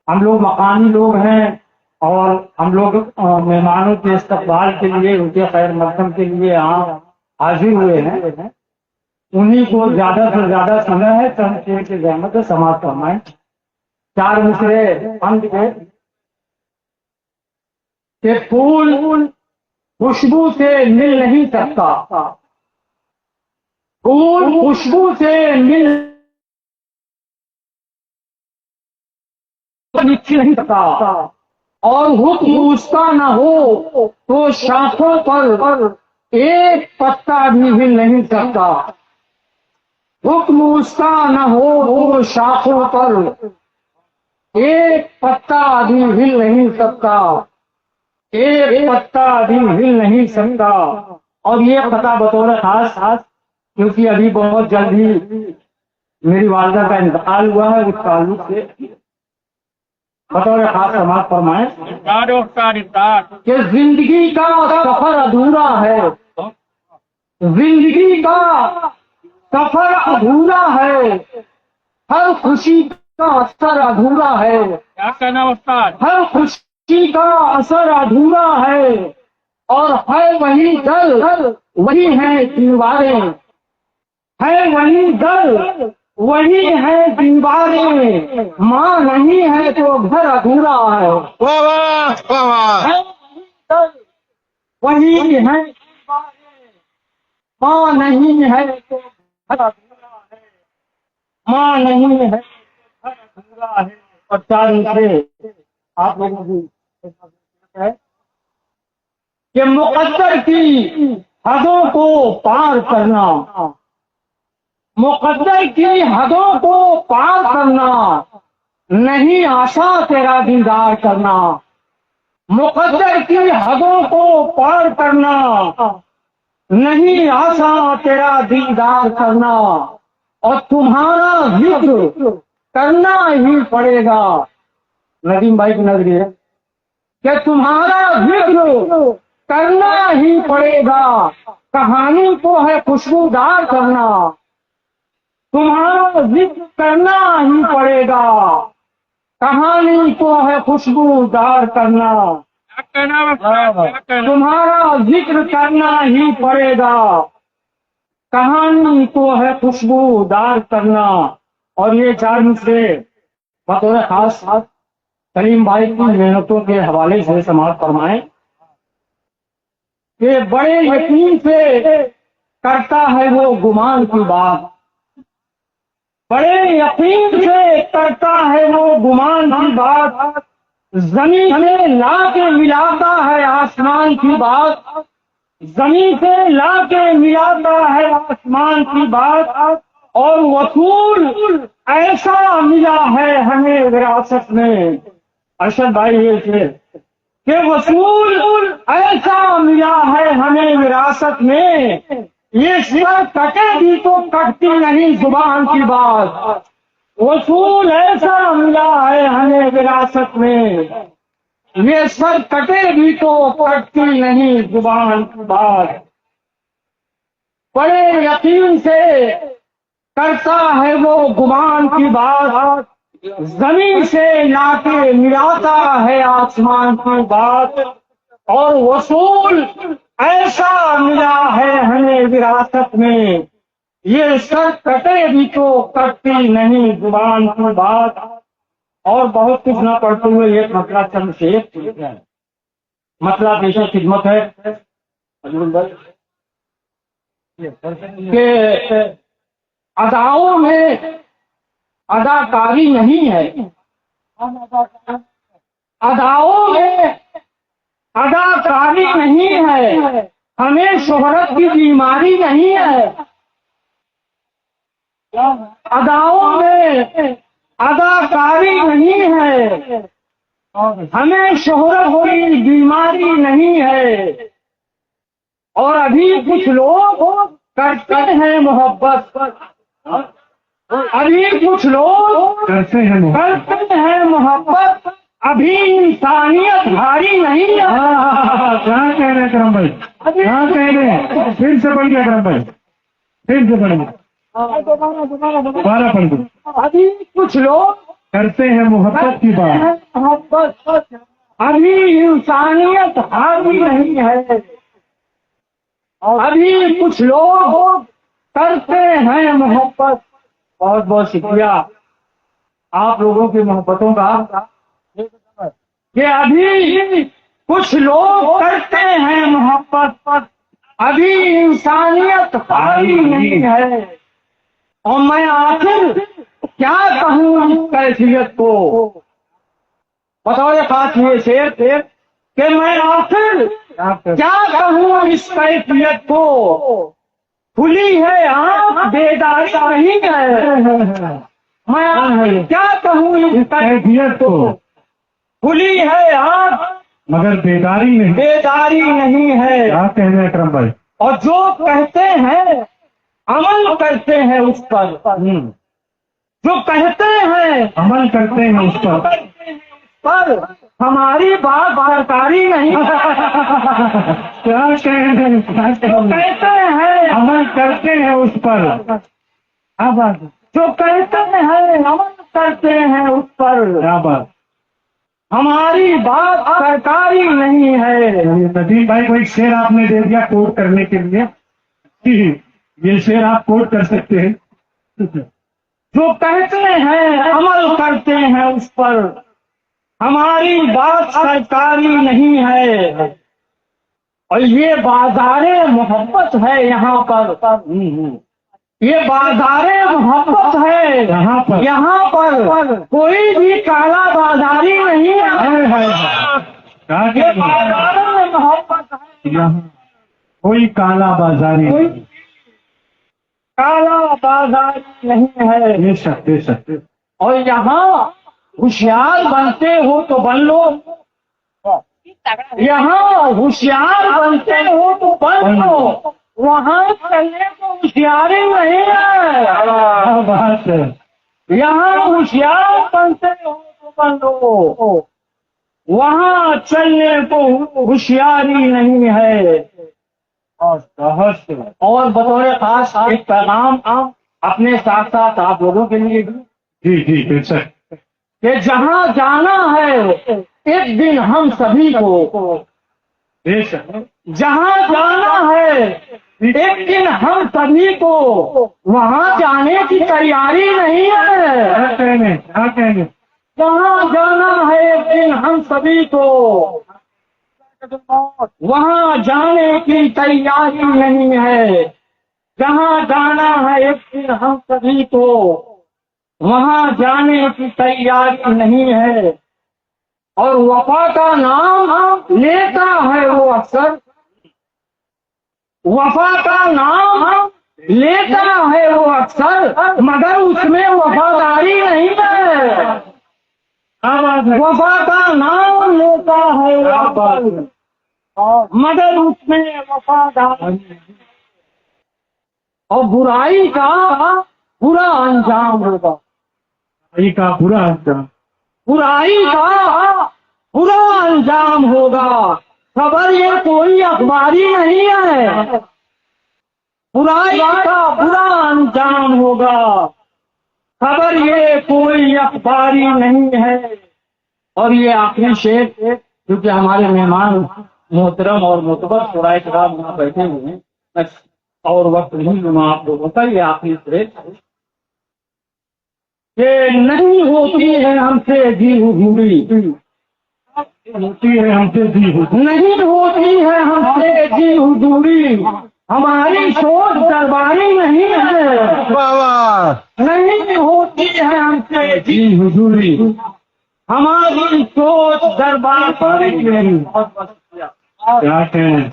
ہم لوگ مقامی لوگ ہیں اور ہم لوگ مہمانوں کے استقبال کے لیے ان کے خیر مقدم کے لیے یہاں حاضر ہوئے ہیں، انہی کو زیادہ سے زیادہ سمے ہے چند شیر کی زحمت سے سماعت فرمائیں۔ چار مصرے حمد کے کہ پھول خوشبو سے مل نہیں سکتا، پھول خوشبو سے مل نہیں سکتا، اور حکم اس کا نہ ہو تو شاخوں پر ایک پتا بھی ہل نہیں سکتا، حکم اس کا نہ ہو تو شاخوں پر ایک پتا بھی ہل نہیں سکتا، ایک پتا بھی ہل نہیں سکتا۔ اور یہ پتا بطور خاص کیونکہ ابھی بہت جلد ہی میری والدہ کا انتقال ہوا ہے، اس تعلق سے بطور خاص سماعت فرمائیں کہ زندگی کا سفر ادھورا ہے، زندگی کا سفر ادھورا ہے، ہر خوشی کا اثر ادھورا ہے، ہر خوشی کا اثر ادھورا ہے، اور ہے وہی دل وہی ہے دیواریں، ہے وہی دل وہی ہے دیواریں، ماں نہیں ہے تو گھر ادھورا ہے، واہ واہ واہ واہ، ہے وہی دل وہی ہے دیواریں، ماں نہیں ہے تو گھر ادھورا ہے، ماں نہیں ہے تو گھر ادھورا ہے۔ اور چار مصرے آپ لوگوں کی ہے کہ مقدر کی حدوں کو پار کرنا، مقدر کی حدوں کو پار کرنا، نہیں آشا تیرا دیدار کرنا، مقدر کی حدوں کو پار کرنا، نہیں آشا تیرا دیدار کرنا، اور تمہارا ذکر کرنا ہی پڑے گا۔ ندیم بھائی کی نظری ہے کہ تمہارا ذکر کرنا ہی پڑے گا، کہانی کو ہے خوشبودار کرنا، تمہارا ذکر کرنا ہی پڑے گا، کہانی کو ہے خوشبودار کرنا، تمہارا ذکر کرنا ہی پڑے گا، کہانی کو ہے خوشبودار کرنا۔ اور یہ چار مصرے بطور خاص سلیم بھائی کی محنتوں کے حوالے سے سماعت فرمائیں کہ بڑے یقین سے کرتا ہے وہ گمان کی بات، بڑے یقین سے کرتا ہے وہ گمان کی بات، زمین سے لا کے ملاتا ہے آسمان کی بات، زمین سے لا کے ملاتا ہے آسمان کی بات، اور وصول ایسا ملا ہے ہمیں وراثت میں۔ ارشد بھائی یہ کہ وصول ایسا ملا ہے ہمیں وراثت میں، یہ سر کٹے بھی تو کٹتی نہیں زبان کی بات، وصول ایسا ملا ہے ہمیں وراثت میں، یہ سر کٹے بھی تو کٹتی نہیں زبان کی بات، بڑے یقین سے کرتا ہے وہ گمان کی بات، زمین سے لا کے ملاتا ہے آسمان کی بات، اور وصول ایسا ملا ہے ہمیں وراثت میں، یہ سر کٹے بھی تو کٹتی نہیں زبان کی بات۔ اور بہت کچھ نہ پڑھتے ہوئے ایک مسئلہ چند شیخ ہے، مسئلہ پیش خدمت ہے کہ اداؤں میں اداکاری نہیں ہے، اداؤں میں اداکاری نہیں ہے، ہمیں شہرت کی بیماری نہیں ہے، اداؤں میں اداکاری نہیں ہے، ہمیں شہرت کی بیماری نہیں ہے، اور ابھی کچھ لوگ کرتے ہیں محبت، ابھی کچھ لوگ کرتے ہیں محبت، ابھی انسانیت ہاری نہیں ہے۔ کہاں کہہ رہے کرم بھائی، کہاں کہہ رہے؟ پھر سے پڑھ گیا کرم بھائی، پھر سے پڑھ گیا، دوبارہ پڑھ دو۔ ابھی کچھ لوگ کرتے ہیں محبت کی بات. محبت ابھی انسانیت حاوی نہیں ہے. ابھی کچھ لوگ کرتے ہیں محبت. بہت بہت شکریہ آپ لوگوں کی محبتوں کا کہ ابھی کچھ لوگ کرتے ہیں محبت. ابھی انسانیت حاوی نہیں ہے. اور میں آخر کیا کہوں اس کیفیت کو بطور خاص یہ شعر کہ میں آخر کیا کہوں اس کیفیت کو. کھلی ہے آنکھ بیداری نہیں ہے. میں کیا کہوں اس کیفیت کو. کھلی ہے آنکھ مگر بیداری نہیں. بیداری نہیں ہے. کیا کہنے ہیں اکرم بھائی. اور جو کہتے ہیں عمل کرتے ہیں اس پر. جو کہتے ہیں عمل کرتے ہیں اس پر. ہماری بات سرکاری نہیں. کیا کہنے کہتے ہیں عمل کرتے ہیں اس پر. کیا بات ہے. جو کہتے ہیں عمل کرتے ہیں اس پر. کیا بات. ہماری بات سرکاری نہیں ہے. ندیم بھائی کو ایک شعر آپ نے دے دیا کوٹ کرنے کے لیے. یہ شعر آپ کوٹ کر سکتے ہیں. جو کہتے ہیں عمل کرتے ہیں اس پر. ہماری بات سرکاری نہیں ہے. اور یہ بازار محبت ہے یہاں پر. یہ بازار محبت ہے یہاں پر. کوئی بھی کالا بازاری نہیں ہے. یہ بازار محبت ہے. یہاں کوئی کالا بازاری نہیں. کالا بازاری نہیں ہے. بے شک بے شک. اور یہاں ہوشیار بنتے ہو تو بن لو. یہاں ہوشیار بنتے ہو تو بن لو. وہاں چلنے کو ہوشیاری نہیں ہے. بات ہے. یہاں ہوشیار بنتے ہو تو بن لو. وہاں چلنے کو ہوشیاری نہیں ہے. اور بطور خاص ایک پیغام اپنے ساتھ ساتھ آپ لوگوں کے لیے بھی جی بے شک. کہ جہاں جانا ہے ایک دن ہم سبھی کو. بے شک. جہاں جانا ہے ایک دن ہم سبھی کو. وہاں جانے کی تیاری نہیں ہے. کیا کہنے. جہاں جانا ہے ایک دن ہم سبھی کو. وہاں جانے کی تیاری نہیں ہے. جہاں جانا ہے ایک دن ہم سبھی کو. وہاں جانے کی تیاری نہیں ہے. اور وفا کا نام لیتا ہے وہ اکثر. وفا کا نام لیتا ہے وہ اکثر مگر اس میں وفاداری نہیں ہے. وفا کا نام لیتا ہے وہ اکثر مگر اس میں وفاداری نہیں. اور برائی کا برا انجام ہوگا. کا برا انجام. برائی کا برا انجام ہوگا. خبر یہ کوئی اخباری نہیں ہے. برائی کا برا انجام ہوگا. خبر یہ کوئی اخباری نہیں ہے. اور یہ آخری شعر کیونکہ ہمارے مہمان محترم اور معتبر شرائع کرام یہاں بیٹھے ہوئے ہیں اور وقت نہیں لوں آپ لوگوں کا. یہ آخری شعر کہ نہیں ہوتی ہے ہم سے جی حضوری. ہوتی ہے ہم سے جی حضوری. نہیں ہوتی ہے ہم سے جی حضوری. ہماری سوچ درباری نہیں ہے. نہیں ہوتی ہے ہم سے جی حضوری. ہماری سوچ دربار پر نہیں. کیا کہیں.